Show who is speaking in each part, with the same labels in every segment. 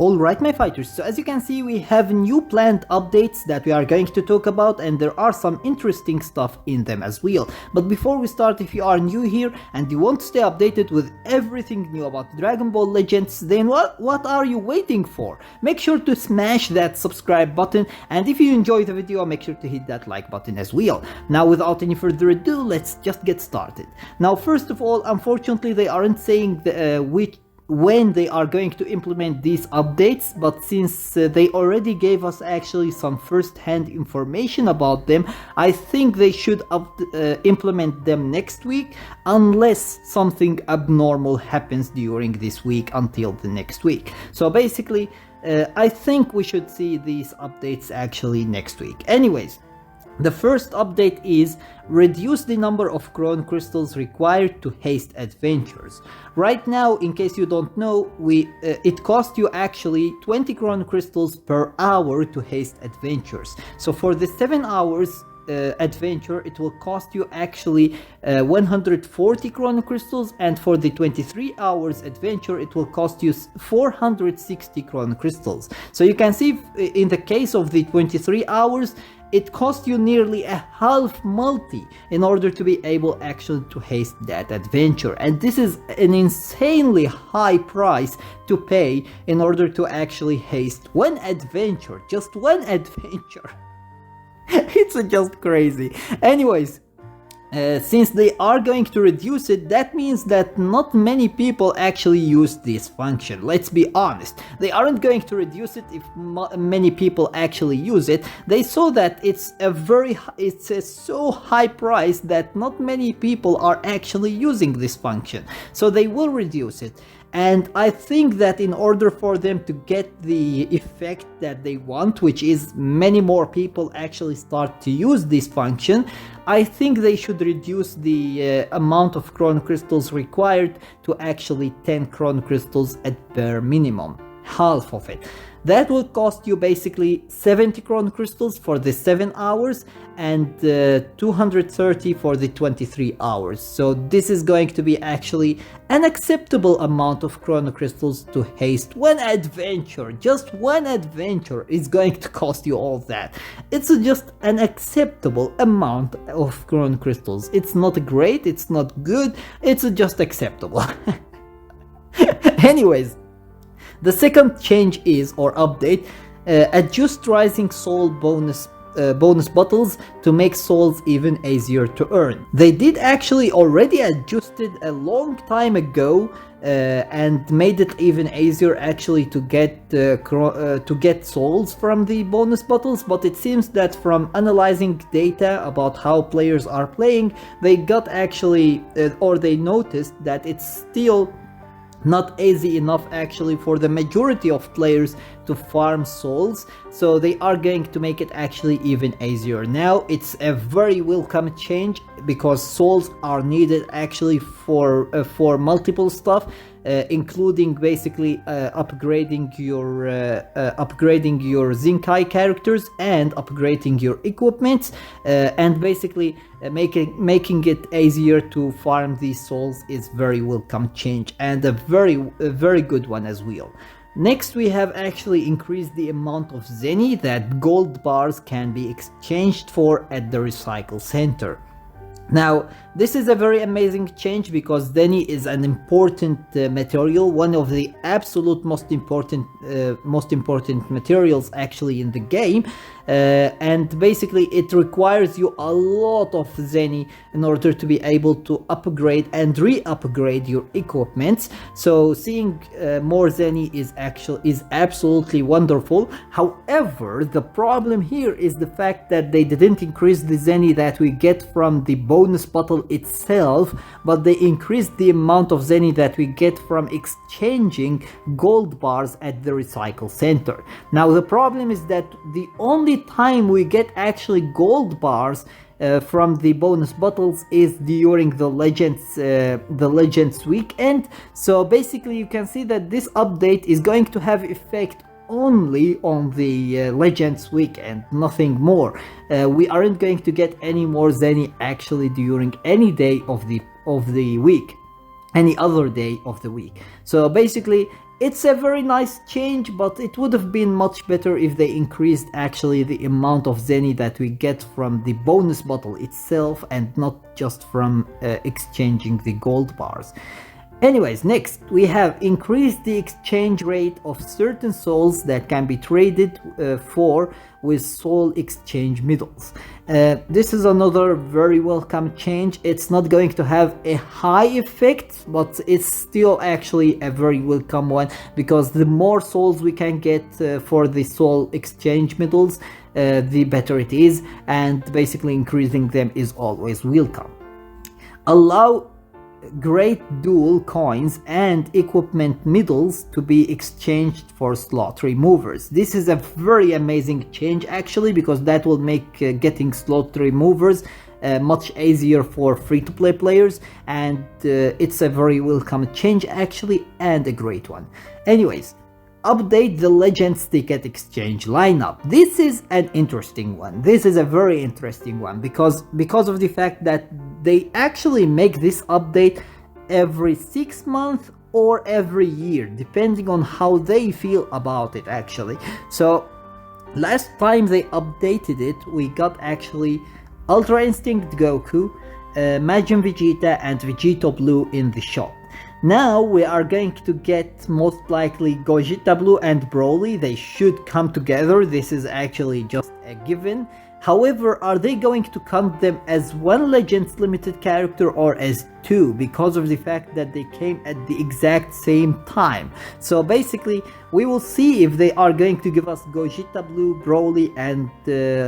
Speaker 1: Alright my fighters, so as you can see we have new planned updates that we are going to talk about, and there are some interesting stuff in them as well. But before we start, if you are new here and you want to stay updated with everything new about Dragon Ball Legends, then what are you waiting for? Make sure to smash that subscribe button, and if you enjoy the video, make sure to hit that like button as well. Now without any further ado, let's just get started. Now first of all, unfortunately they aren't saying when they are going to implement these updates, but since they already gave us actually some first-hand information about them, I think they should implement them next week, unless something abnormal happens during this week until the next week. So basically I think we should see these updates actually next week. Anyways, the first update is reduce the number of Chrome Crystals required to haste adventures. Right now, in case you don't know, it costs you actually 20 Chrome Crystals per hour to haste adventures. So for the 7 hours adventure, it will cost you actually 140 Chrono Crystals, and for the 23 hours adventure it will cost you 460 Chrono Crystals. So you can see in the case of the 23 hours, it costs you nearly a half multi in order to be able actually to haste that adventure, and this is an insanely high price to pay in order to actually haste one adventure, just one adventure. It's just crazy. Anyways, since they are going to reduce it, that means that not many people actually use this function. Let's be honest, they aren't going to reduce it if many people actually use it. They saw that it's a so high price that not many people are actually using this function, so they will reduce it. And I think that in order for them to get the effect that they want, which is many more people actually start to use this function, I think they should reduce the amount of Chrono Crystals required to actually 10 Chrono Crystals at bare minimum, half of it. That will cost you basically 70 Chrono Crystals for the 7 hours and 230 for the 23 hours. So this is going to be actually an acceptable amount of Chrono Crystals to haste one adventure. Just one adventure is going to cost you all that. It's just an acceptable amount of Chrono Crystals. It's not great, it's not good, it's just acceptable. Anyways, the second change is, or update, adjust Rising Soul bonus bottles to make souls even easier to earn. They did actually already adjusted a long time ago and made it even easier actually to get souls from the bonus bottles, but it seems that from analyzing data about how players are playing, they got actually or they noticed that it's still not easy enough actually for the majority of players to farm souls, so they are going to make it actually even easier. Now it's a very welcome change because souls are needed actually for multiple stuff, including basically upgrading your Zenkai characters and upgrading your equipment, and basically making it easier to farm these souls is very welcome change, and a very good one as well. Next, we have actually increased the amount of Zeni that gold bars can be exchanged for at the recycle center. Now, this is a very amazing change because Zeni is an important material, one of the absolute most important materials actually in the game, and basically it requires you a lot of Zeni in order to be able to upgrade and re-upgrade your equipment. So seeing more Zeni is absolutely wonderful. However, the problem here is the fact that they didn't increase the Zeni that we get from the bonus bottle itself, but they increased the amount of Zeni that we get from exchanging gold bars at the recycle center. Now the problem is that the only time we get actually gold bars from the bonus bottles is during the Legends weekend. So basically you can see that this update is going to have effect only on the Legends weekend, nothing more. We aren't going to get any more Zeni actually during any day of the week, any other day of the week. So basically It's a very nice change, but it would have been much better if they increased actually the amount of Zeni that we get from the bonus bottle itself and not just from exchanging the gold bars. Anyways, next we have increased the exchange rate of certain souls that can be traded for with soul exchange middles. This is another very welcome change. It's not going to have a high effect, but it's still actually a very welcome one, because the more souls we can get for the soul exchange middles, the better it is, and basically increasing them is always welcome. Allow great dual coins and equipment middles to be exchanged for slot removers. This is a very amazing change actually, because that will make getting slot removers much easier for free-to-play players, and it's a very welcome change actually, and a great one. Anyways, update the Legends ticket exchange lineup. This is an interesting one. This is a very interesting one because of the fact that they actually make this update every 6 months or every year, depending on how they feel about it actually. So last time they updated it, we got actually Ultra Instinct Goku, Majin Vegeta and Vegito Blue in the shop. Now we are going to get most likely Gogeta Blue and Broly. They should come together. This is actually just a given. However, are they going to count them as one Legends limited character or as two, because of the fact that they came at the exact same time? So basically we will see if they are going to give us Gogeta Blue, Broly and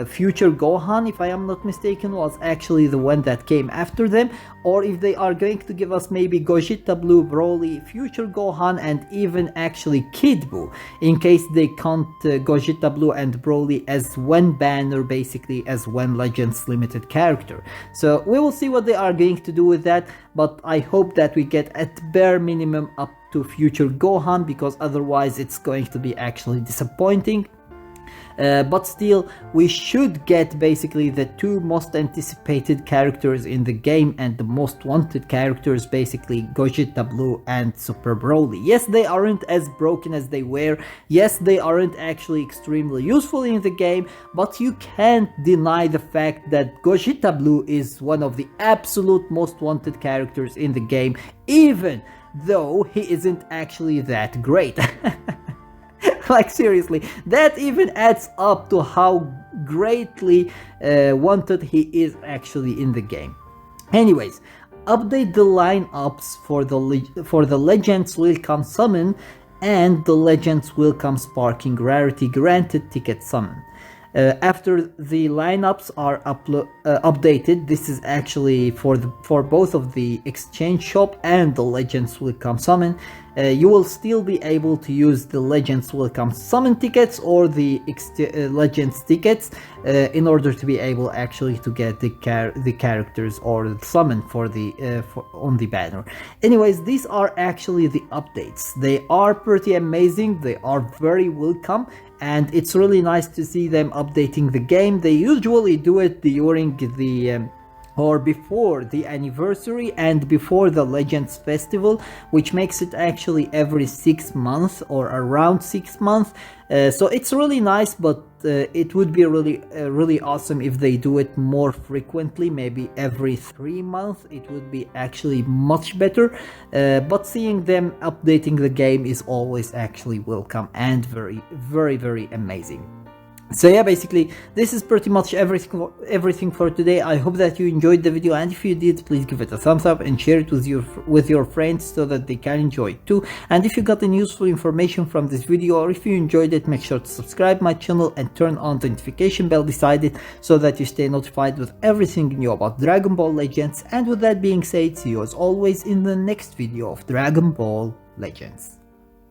Speaker 1: future Gohan, if I am not mistaken, was actually the one that came after them, or if they are going to give us maybe Gogeta Blue, Broly, future Gohan and even actually Kid Buu, in case they count Gogeta Blue and Broly as one banner, basically as one Legends limited character. So we will see what they are going to do with that, but I hope that we get at bare minimum up to future Gohan, because otherwise it's going to be actually disappointing. But still, we should get basically the two most anticipated characters in the game and the most wanted characters, basically Gogeta Blue and Super Broly. Yes, they aren't as broken as they were. Yes, they aren't actually extremely useful in the game, but you can't deny the fact that Gogeta Blue is one of the absolute most wanted characters in the game, even though he isn't actually that great. Like seriously, that even adds up to how greatly wanted he is actually in the game. Anyways, update the lineups for the Legends Welcome Summon and the Legends Welcome Sparking Rarity Granted Ticket Summon. After the lineups are updated, this is actually for both of the exchange shop and the Legends Welcome Summon. You will still be able to use the Legends Welcome Summon tickets or the Legends tickets in order to be able actually to get the characters or the summon for on the banner. Anyways, these are actually the updates. They are pretty amazing. They are very welcome, and it's really nice to see them updating the game. They usually do it during the or before the anniversary and before the Legends Festival, which makes it actually every 6 months or around 6 months. So it's really nice, but it would be really awesome if they do it more frequently, maybe every 3 months. It would be actually much better, but seeing them updating the game is always actually welcome and very amazing. So yeah, basically this is pretty much everything for today. I hope that you enjoyed the video, and if you did, please give it a thumbs up and share it with your friends so that they can enjoy it too. And if you got any useful information from this video, or if you enjoyed it, make sure to subscribe my channel and turn on the notification bell beside it so that you stay notified with everything new about Dragon Ball Legends. And with that being said, see you as always in the next video of Dragon Ball Legends.